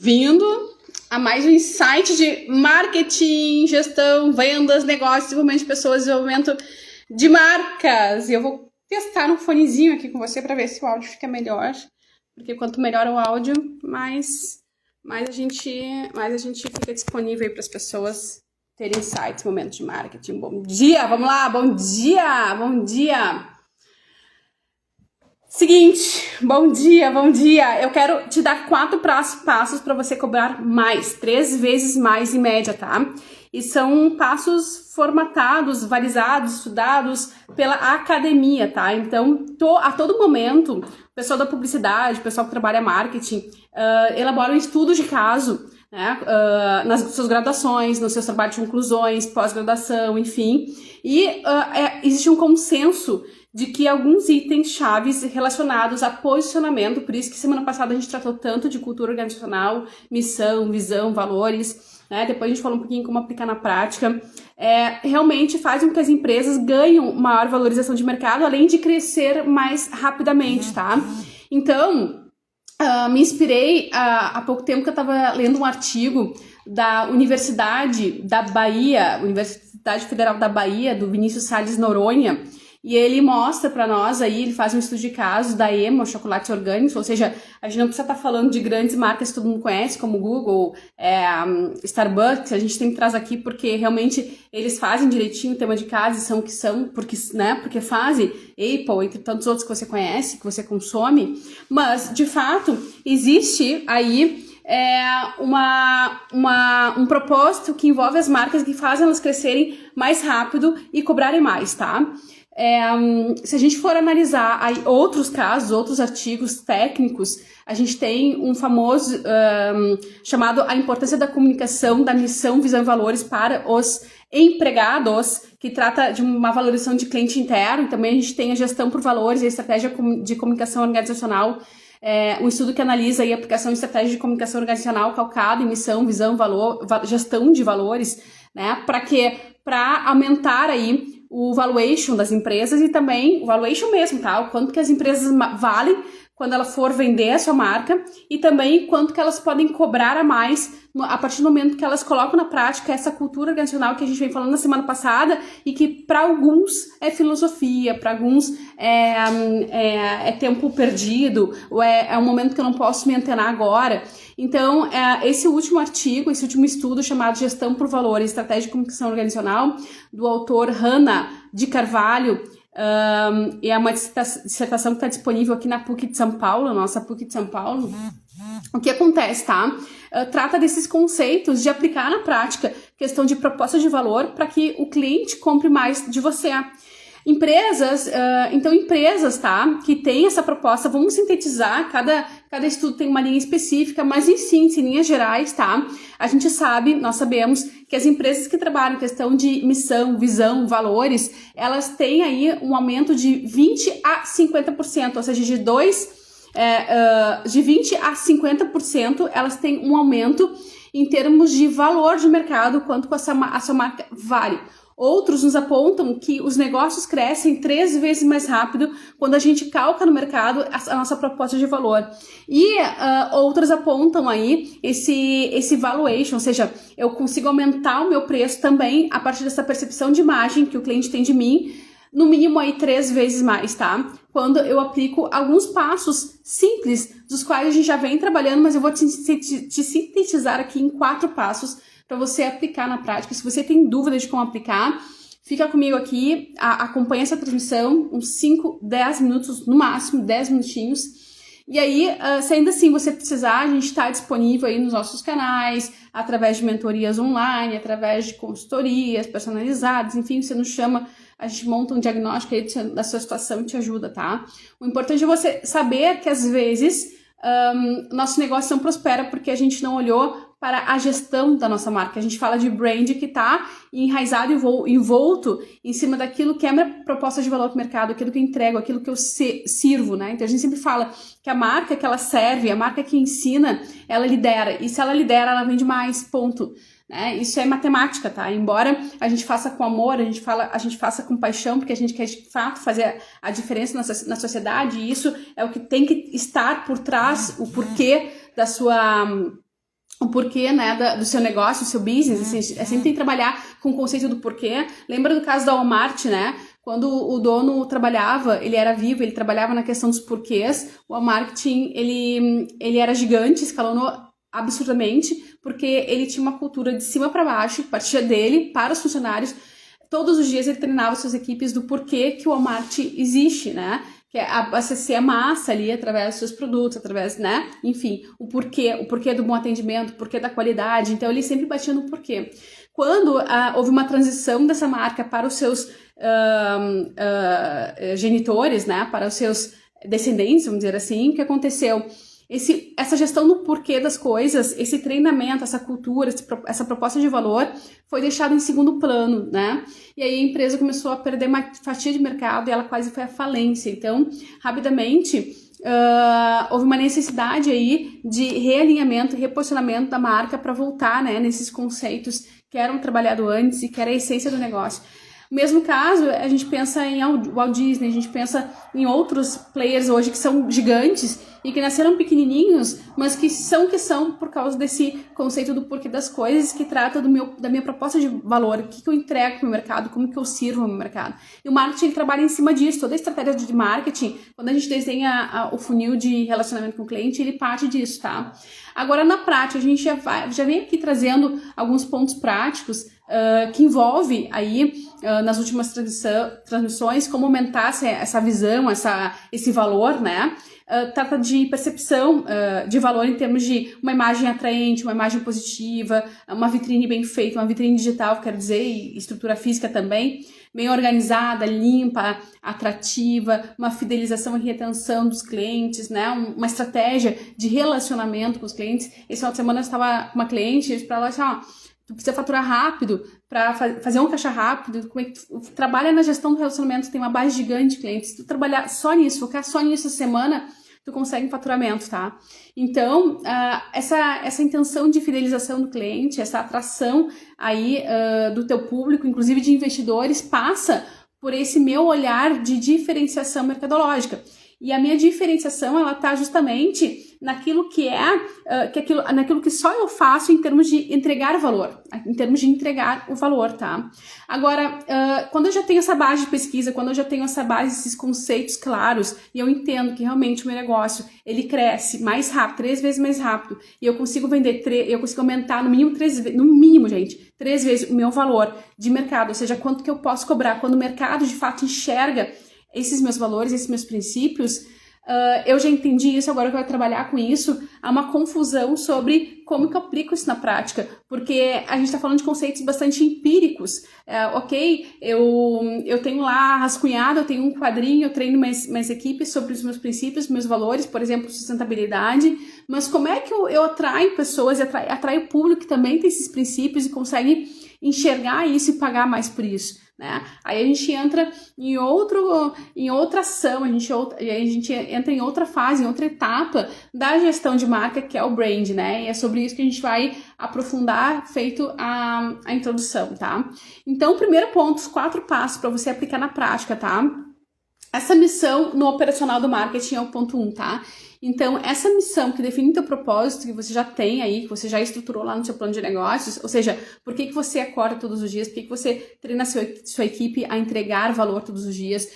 bem-vindo a mais um insight de marketing, gestão, vendas, negócios, desenvolvimento de pessoas, desenvolvimento de marcas. E eu vou testar um fonezinho aqui com você para ver se o áudio fica melhor, porque quanto melhor o áudio, mais a gente fica disponível para as pessoas terem insights, momentos de marketing. Bom dia, vamos lá, bom dia. Seguinte, bom dia. Eu quero te dar 4 passos para você cobrar mais, 3 vezes mais em média, tá? E são passos formatados, validados, estudados pela academia, tá? Então, a todo momento, o pessoal da publicidade, o pessoal que trabalha marketing, elabora um estudo de caso, né? Nas suas graduações, nos seus trabalhos de conclusões, pós-graduação, enfim. E existe um consenso de que alguns itens chaves relacionados a posicionamento, por isso que semana passada a gente tratou tanto de cultura organizacional, missão, visão, valores, né? Depois a gente falou um pouquinho como aplicar na prática, realmente fazem com que as empresas ganhem maior valorização de mercado, além de crescer mais rapidamente, tá? Então, me inspirei há pouco tempo que eu estava lendo um artigo da Universidade da Bahia, Universidade Federal da Bahia, do Vinícius Salles Noronha, e ele mostra para nós aí, ele faz um estudo de caso da Emo, chocolates orgânicos, ou seja, a gente não precisa estar falando de grandes marcas que todo mundo conhece, como Google, Starbucks, a gente tem que trazer aqui porque realmente eles fazem direitinho o tema de casa e são o que são, porque fazem, Apple, entre tantos outros que você conhece, que você consome, mas de fato existe aí um propósito que envolve as marcas que fazem elas crescerem mais rápido e cobrarem mais, tá? Se a gente for analisar aí outros casos, outros artigos técnicos, a gente tem um famoso chamado A Importância da Comunicação, da Missão, Visão e Valores para os Empregados, que trata de uma valorização de cliente interno. Também a gente tem a Gestão por Valores e a Estratégia de Comunicação Organizacional, um estudo que analisa aí a aplicação de estratégia de comunicação organizacional calcada em missão, visão, valor, gestão de valores, né? Para aumentar aí o valuation das empresas e também o valuation mesmo, tá? O quanto que as empresas valem quando ela for vender a sua marca e também quanto que elas podem cobrar a mais a partir do momento que elas colocam na prática essa cultura organizacional que a gente vem falando na semana passada e que para alguns é filosofia, para alguns é tempo perdido, ou é um momento que eu não posso me antenar agora. Então, esse último artigo, esse último estudo chamado Gestão por Valores, Estratégia de Comunicação Organizacional, do autor Hanna de Carvalho, e é uma dissertação que está disponível aqui na PUC de São Paulo, nossa PUC de São Paulo. O que acontece, tá? Trata desses conceitos de aplicar na prática questão de proposta de valor para que o cliente compre mais de você. Empresas, tá, que tem essa proposta, vamos sintetizar, cada estudo tem uma linha específica, mas em síntese, em linhas gerais, tá, nós sabemos que as empresas que trabalham em questão de missão, visão, valores, elas têm aí um aumento de 20 a 50%, ou seja, de 20 a 50%, elas têm um aumento em termos de valor de mercado, quanto a sua marca vale. Outros nos apontam que os negócios crescem 3 vezes mais rápido quando a gente calca no mercado a nossa proposta de valor. E outros apontam aí esse valuation, ou seja, eu consigo aumentar o meu preço também a partir dessa percepção de imagem que o cliente tem de mim, no mínimo aí 3 vezes mais, tá? Quando eu aplico alguns passos simples, dos quais a gente já vem trabalhando, mas eu vou te sintetizar aqui em 4 passos para você aplicar na prática. Se você tem dúvida de como aplicar, fica comigo aqui, acompanha essa transmissão, uns 5, 10 minutos, no máximo 10 minutinhos. E aí, se ainda assim você precisar, a gente está disponível aí nos nossos canais, através de mentorias online, através de consultorias personalizadas, enfim, você nos chama, a gente monta um diagnóstico aí da sua situação e te ajuda, tá? O importante é você saber que às vezes nosso negócio não prospera porque a gente não olhou para a gestão da nossa marca. A gente fala de brand que está enraizado e envolto em cima daquilo que é a minha proposta de valor para o mercado, aquilo que eu entrego, aquilo que eu sirvo, né? Então a gente sempre fala que a marca que ela serve, a marca que ensina, ela lidera. E se ela lidera, ela vende mais, ponto. Né? Isso é matemática, tá? Embora a gente faça com amor, a gente faça com paixão, porque a gente quer de fato fazer a diferença na sociedade, e isso é o que tem que estar por trás, o porquê da sua o porquê, né, do seu negócio, do seu business, assim, sempre tem que trabalhar com o conceito do porquê. Lembra do caso da Walmart, né? Quando o dono trabalhava, ele era vivo, ele trabalhava na questão dos porquês, o marketing, ele era gigante, escalonou absurdamente, porque ele tinha uma cultura de cima para baixo, partia dele para os funcionários. Todos os dias ele treinava suas equipes do porquê que o Walmart existe, né? Que é abastecer a massa ali através dos seus produtos, através, né? Enfim, o porquê do bom atendimento, o porquê da qualidade. Então, ele sempre batia no porquê. Quando houve uma transição dessa marca para os seus genitores, né? Para os seus descendentes, vamos dizer assim, o que aconteceu? Essa gestão do porquê das coisas, esse treinamento, essa cultura, essa proposta de valor foi deixado em segundo plano, né? E aí a empresa começou a perder uma fatia de mercado e ela quase foi à falência. Então, rapidamente, houve uma necessidade aí de realinhamento, reposicionamento da marca para voltar, né, nesses conceitos que eram trabalhados antes e que era a essência do negócio. No mesmo caso, a gente pensa em Walt Disney, a gente pensa em outros players hoje que são gigantes e que nasceram pequenininhos, mas que são por causa desse conceito do porquê das coisas, que trata da minha proposta de valor, o que eu entrego para o mercado, como que eu sirvo ao meu mercado. E o marketing ele trabalha em cima disso, toda a estratégia de marketing, quando a gente desenha o funil de relacionamento com o cliente, ele parte disso, tá? Agora, na prática, a gente já vem aqui trazendo alguns pontos práticos que envolve aí, nas últimas transmissões, como aumentar essa visão, esse valor, né? Trata de percepção de valor em termos de uma imagem atraente, uma imagem positiva, uma vitrine bem feita, uma vitrine digital, quero dizer, e estrutura física também, bem organizada, limpa, atrativa, uma fidelização e retenção dos clientes, né? Uma estratégia de relacionamento com os clientes. Esse final de semana eu estava com uma cliente para ela assim, ó, tu precisa faturar rápido para fazer um caixa rápido, como é que tu trabalha na gestão do relacionamento, tem uma base gigante de clientes, se tu trabalhar só nisso, focar só nisso essa semana, tu consegue um faturamento, tá? Então, essa intenção de fidelização do cliente, essa atração aí do teu público, inclusive de investidores, passa por esse meu olhar de diferenciação mercadológica. E a minha diferenciação, ela tá justamente naquilo que naquilo que só eu faço em termos de entregar valor, em termos de entregar o valor, tá? Agora, quando eu já tenho essa base de pesquisa, quando eu já tenho essa base, esses conceitos claros, e eu entendo que realmente o meu negócio, ele cresce mais rápido, 3 vezes mais rápido, e eu consigo eu consigo aumentar no mínimo 3 vezes, no mínimo, gente, 3 vezes o meu valor de mercado, ou seja, quanto que eu posso cobrar, quando o mercado de fato enxerga esses meus valores, esses meus princípios, eu já entendi isso, agora eu quero trabalhar com isso. Há uma confusão sobre como que eu aplico isso na prática, porque a gente está falando de conceitos bastante empíricos. Ok, eu tenho lá rascunhado, eu tenho um quadrinho, eu treino minhas equipes sobre os meus princípios, meus valores, por exemplo, sustentabilidade, mas como é que eu atraio pessoas, atraio o público que também tem esses princípios e consegue enxergar isso e pagar mais por isso? Né? Aí a gente entra em outra ação, a gente entra em outra fase, em outra etapa da gestão de marca, que é o brand, né? E é sobre isso que a gente vai aprofundar, feito a introdução, tá? Então, primeiro ponto, os 4 passos para você aplicar na prática, tá? Essa missão no operacional do marketing é o ponto 1, tá? Então, essa missão que define o teu propósito, que você já tem aí, que você já estruturou lá no seu plano de negócios, ou seja, por que você acorda todos os dias, por que você treina sua equipe a entregar valor todos os dias,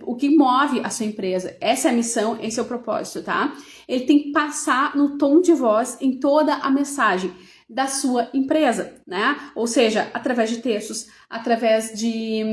o que move a sua empresa. Essa é a missão, esse é o propósito, tá? Ele tem que passar no tom de voz em toda a mensagem da sua empresa, né? Ou seja, através de textos, através de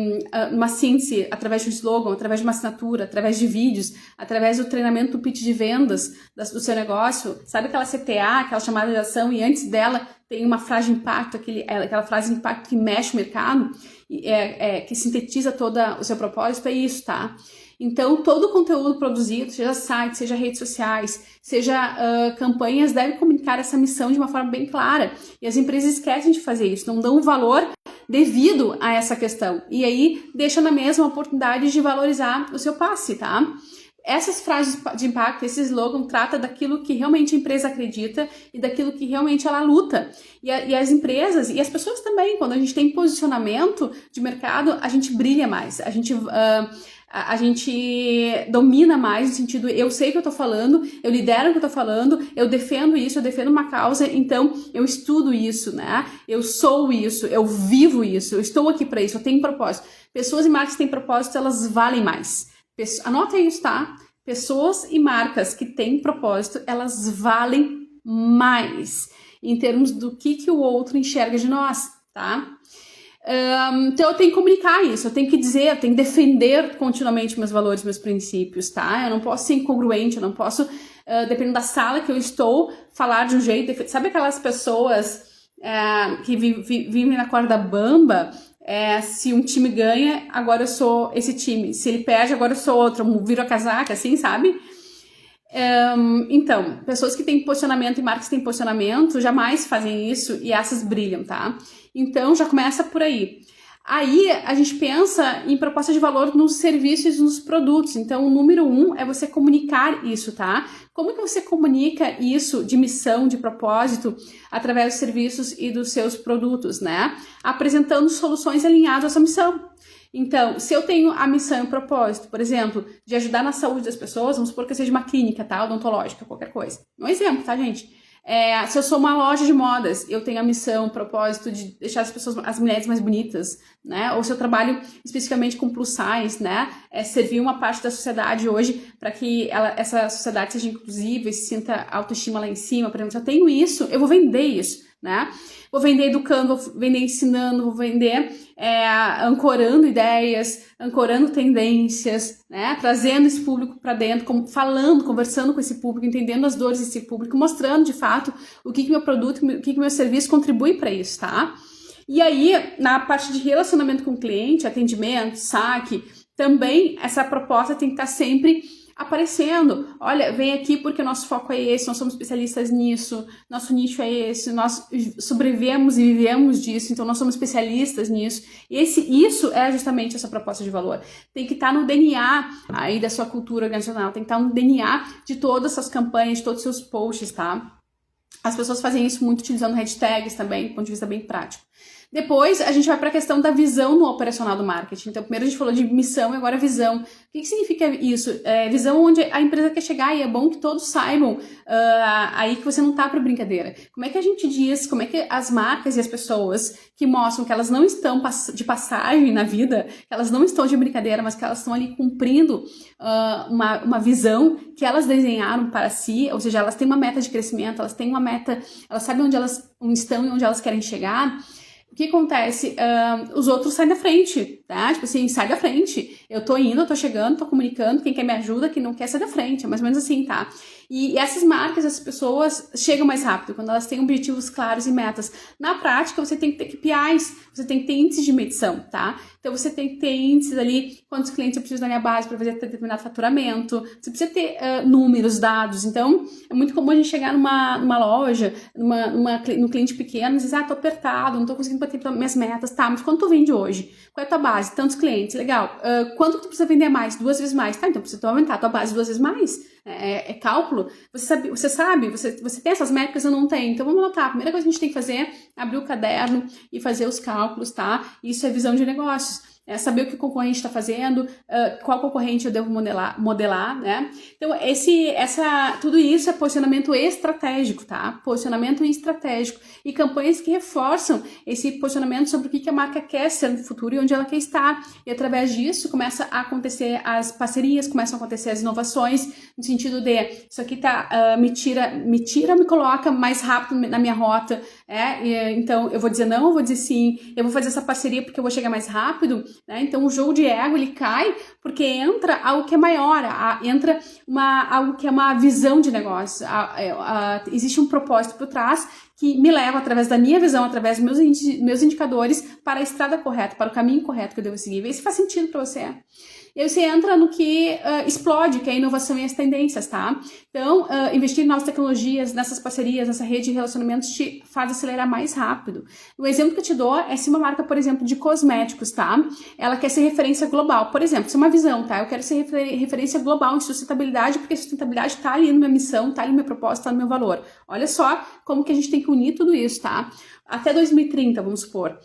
uma síntese, através de um slogan, através de uma assinatura, através de vídeos, através do treinamento do pitch de vendas do seu negócio. Sabe aquela CTA, aquela chamada de ação, e antes dela tem uma frase de impacto, aquela frase de impacto que mexe o mercado, que sintetiza todo o seu propósito, é isso, tá? Então, todo o conteúdo produzido, seja site, seja redes sociais, seja campanhas, deve comunicar essa missão de uma forma bem clara. E as empresas esquecem de fazer isso, não dão valor devido a essa questão. E aí, deixa na mesma oportunidade de valorizar o seu passe, tá? Essas frases de impacto, esse slogan, trata daquilo que realmente a empresa acredita e daquilo que realmente ela luta. E as empresas, e as pessoas também, quando a gente tem posicionamento de mercado, a gente brilha mais, A gente domina mais no sentido, eu sei o que eu tô falando, eu lidero o que eu tô falando, eu defendo isso, eu defendo uma causa, então eu estudo isso, né? Eu sou isso, eu vivo isso, eu estou aqui para isso, eu tenho propósito. Pessoas e marcas que têm propósito, elas valem mais. Anota isso, tá? Pessoas e marcas que têm propósito, elas valem mais em termos do que o outro enxerga de nós, tá? Então eu tenho que comunicar isso, eu tenho que dizer, eu tenho que defender continuamente meus valores, meus princípios, tá? Eu não posso ser incongruente, eu não posso, dependendo da sala que eu estou, falar de um jeito. Sabe aquelas pessoas que vivem na corda bamba? Se um time ganha, agora eu sou esse time. Se ele perde, agora eu sou outro. Eu viro a casaca, assim, sabe? Então, pessoas que têm posicionamento e marcas que têm posicionamento jamais fazem isso e essas brilham, tá? Então, já começa por aí. Aí, a gente pensa em proposta de valor nos serviços e nos produtos. Então, o número 1 é você comunicar isso, tá? Como que você comunica isso de missão, de propósito, através dos serviços e dos seus produtos, né? Apresentando soluções alinhadas à sua missão. Então, se eu tenho a missão e o propósito, por exemplo, de ajudar na saúde das pessoas, vamos supor que eu seja uma clínica, tá? Odontológica, qualquer coisa. Um exemplo, tá, gente? Se eu sou uma loja de modas, eu tenho a missão, o propósito de deixar as mulheres mais bonitas, né? Ou se eu trabalho especificamente com plus size, né? Servir uma parte da sociedade hoje para que essa sociedade seja inclusiva e se sinta autoestima lá em cima, por exemplo, se eu tenho isso, eu vou vender isso, né? Vou vender educando, vou vender ensinando, vou vender ancorando ideias, ancorando tendências, né? Trazendo esse público para dentro, conversando com esse público, entendendo as dores desse público, mostrando de fato o que meu produto, o que meu serviço contribui para isso, tá? E aí, na parte de relacionamento com o cliente, atendimento, saque, também essa proposta tem que estar sempre aparecendo. Olha, vem aqui porque o nosso foco é esse, nós somos especialistas nisso, nosso nicho é esse, nós sobrevivemos e vivemos disso, então nós somos especialistas nisso. E isso é justamente essa proposta de valor. Tem que estar no DNA aí da sua cultura organizacional, tem que estar no DNA de todas as suas campanhas, de todos os seus posts, tá? As pessoas fazem isso muito utilizando hashtags também, do ponto de vista bem prático. Depois, a gente vai para a questão da visão no operacional do marketing. Então, primeiro a gente falou de missão e agora visão. O que significa isso? Visão onde a empresa quer chegar, e é bom que todos saibam aí que você não tá para brincadeira. Como é que a gente diz, como é que as marcas e as pessoas que mostram que elas não estão de passagem na vida, que elas não estão de brincadeira, mas que elas estão ali cumprindo uma visão que elas desenharam para si, ou seja, elas têm uma meta de crescimento, elas têm uma meta, elas sabem onde elas estão e onde elas querem chegar. O que acontece? Os outros saem da frente, tá? Tipo assim, sai da frente. Eu tô indo, eu tô chegando, tô comunicando, quem quer me ajuda, quem não quer sai da frente. É mais ou menos assim, tá? E essas marcas, essas pessoas chegam mais rápido, quando elas têm objetivos claros e metas. Na prática, você tem que ter KPIs, você tem que ter índices de medição, tá? Então, você tem que ter índices ali, quantos clientes eu preciso da minha base para fazer determinado faturamento. Você precisa ter números, dados. Então, é muito comum a gente chegar numa loja, num cliente pequeno e dizer, tô apertado, não tô conseguindo bater minhas metas. Tá, mas quanto tu vende hoje? Qual é a tua base? Tantos clientes, legal. Quanto que tu precisa vender mais? 2 vezes mais. Tá, então precisa aumentar a tua base 2 vezes mais. É cálculo. Você sabe, você tem essas métricas, eu não tenho. Então, vamos anotar. A primeira coisa que a gente tem que fazer é abrir o caderno e fazer os cálculos, tá? Isso é visão de negócios. Saber o que o concorrente está fazendo, qual concorrente eu devo modelar, né? Então, tudo isso é posicionamento estratégico, tá? Posicionamento estratégico. E campanhas que reforçam esse posicionamento sobre o que a marca quer ser no futuro e onde ela quer estar. E através disso, começa a acontecer as parcerias, começam a acontecer as inovações, no sentido de, isso aqui me coloca mais rápido na minha rota, então eu vou dizer não, eu vou dizer sim, eu vou fazer essa parceria porque eu vou chegar mais rápido, né? Então o jogo de ego ele cai porque entra algo que é maior, entra algo que é uma visão de negócio, existe um propósito por trás que me leva através da minha visão, através dos meus indicadores para a estrada correta, para o caminho correto que eu devo seguir. Vê se faz sentido para você. E aí você entra no que explode, que é a inovação e as tendências, tá? Então, investir em novas tecnologias, nessas parcerias, nessa rede de relacionamentos te faz acelerar mais rápido. O exemplo que eu te dou é se uma marca, por exemplo, de cosméticos, tá? Ela quer ser referência global. Por exemplo, isso é uma visão, tá? Eu quero ser referência global em sustentabilidade, porque a sustentabilidade tá ali na minha missão, tá ali no meu propósito, tá no meu valor. Olha só como que a gente tem que unir tudo isso, tá? Até 2030, vamos supor.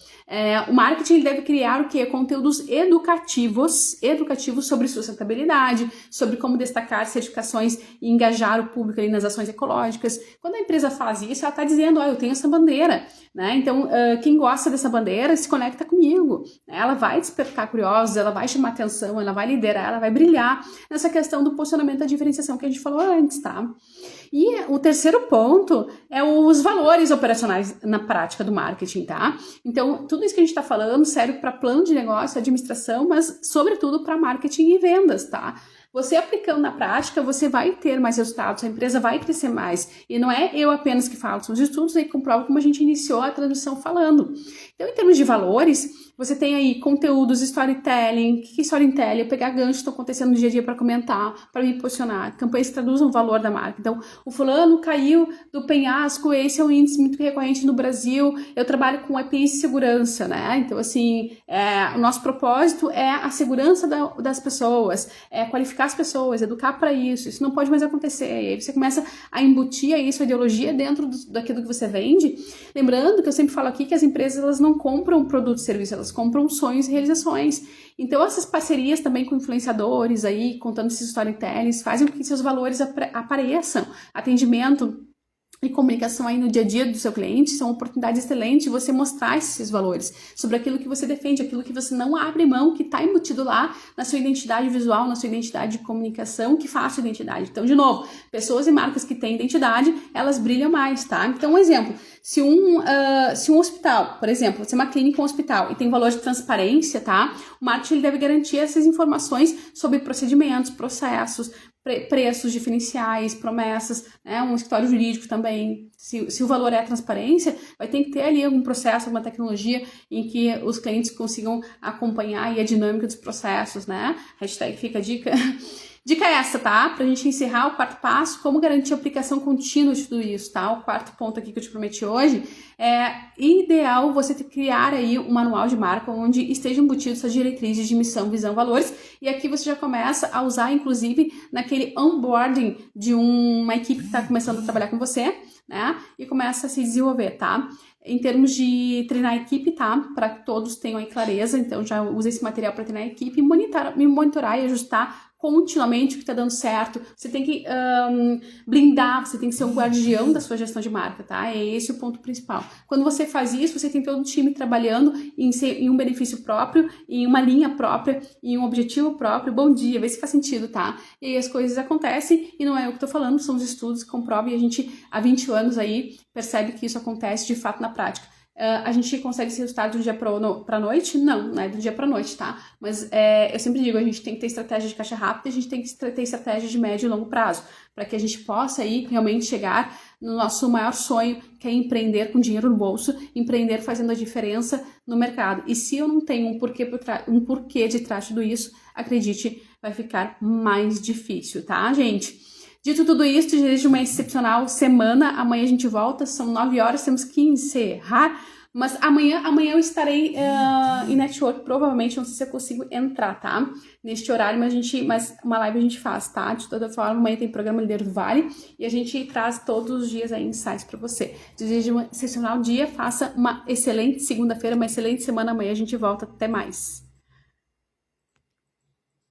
O marketing deve criar o quê? Conteúdos educativos educativo sobre sustentabilidade, sobre como destacar certificações e engajar o público ali nas ações ecológicas. Quando a empresa faz isso, ela está dizendo, eu tenho essa bandeira, né? Então, quem gosta dessa bandeira se conecta comigo, né? Ela vai despertar curiosos, ela vai chamar atenção, ela vai liderar, ela vai brilhar nessa questão do posicionamento da diferenciação que a gente falou antes, tá? E o terceiro ponto é os valores operacionais na prática do marketing, tá? Então, tudo isso que a gente está falando serve para plano de negócio, administração, mas sobretudo para marketing e vendas, tá? Você aplicando na prática, você vai ter mais resultados, a empresa vai crescer mais. E não é eu apenas que falo, são os estudos aí que comprovam como a gente iniciou a transmissão falando. Então, em termos de valores, você tem aí conteúdos, storytelling. O que é storytelling? Eu pegar ganchos que estão acontecendo no dia a dia para comentar, para me posicionar. Campanhas que traduzam o valor da marca. Então, o fulano caiu do penhasco, esse é um índice muito recorrente no Brasil. Eu trabalho com APIs de segurança, né? Então, assim, o nosso propósito é a segurança das pessoas, é qualificar as pessoas, educar para isso. Isso não pode mais acontecer. E aí você começa a embutir isso, a ideologia dentro daquilo que você vende. Lembrando que eu sempre falo aqui que as empresas elas não compram produto e serviço, elas compram sonhos e realizações. Então, essas parcerias também com influenciadores aí, contando esses storytellings, fazem com que seus valores apareçam. Atendimento e comunicação aí no dia a dia do seu cliente são oportunidades excelentes de você mostrar esses valores, sobre aquilo que você defende, aquilo que você não abre mão, que está embutido lá na sua identidade visual, na sua identidade de comunicação, que faz sua identidade. Então, de novo, pessoas e marcas que têm identidade, elas brilham mais, tá? Então, um exemplo, se um hospital, por exemplo, se é uma clínica ou um hospital e tem valor de transparência, tá? O marketing ele deve garantir essas informações sobre procedimentos, processos, preços diferenciais, promessas, né? Um escritório jurídico também, se o valor é a transparência, vai ter que ter ali algum processo, alguma tecnologia em que os clientes consigam acompanhar aí a dinâmica dos processos, né? Hashtag fica a dica. Dica essa, tá? Pra gente encerrar o quarto passo, como garantir a aplicação contínua de tudo isso, tá? O quarto ponto aqui que eu te prometi hoje é ideal você criar aí um manual de marca onde estejam embutidos suas diretrizes de missão, visão, valores, e aqui você já começa a usar, inclusive, naquele onboarding de uma equipe que está começando a trabalhar com você, né? E começa a se desenvolver, tá? Em termos de treinar a equipe, tá? Para que todos tenham aí clareza, então já usa esse material para treinar a equipe e monitorar e ajustar continuamente o que está dando certo. Você tem que blindar, você tem que ser um guardião da sua gestão de marca, tá? É esse o ponto principal. Quando você faz isso, você tem todo o time trabalhando em um benefício próprio, em uma linha própria, em um objetivo próprio. Bom dia, vê se faz sentido, tá? E aí as coisas acontecem e não é eu que tô falando, são os estudos que comprovam e a gente, há 20 anos aí, percebe que isso acontece de fato na prática. A gente consegue esse resultado do dia pra noite? Não, não é do dia pra noite, tá? Mas eu sempre digo, a gente tem que ter estratégia de caixa rápida, a gente tem que ter estratégia de médio e longo prazo, para que a gente possa aí realmente chegar no nosso maior sonho, que é empreender com dinheiro no bolso, empreender fazendo a diferença no mercado. E se eu não tenho um porquê de trás de tudo isso, acredite, vai ficar mais difícil, tá, gente? Dito tudo isso, desejo uma excepcional semana. Amanhã a gente volta, são 9 horas, temos que encerrar. Mas amanhã eu estarei em network, provavelmente, não sei se eu consigo entrar, tá? Neste horário, mas uma live a gente faz, tá? De toda forma, amanhã tem programa Líder do Vale e a gente traz todos os dias aí insights pra você. Desejo um excepcional dia, faça uma excelente segunda-feira, uma excelente semana. Amanhã a gente volta. Até mais!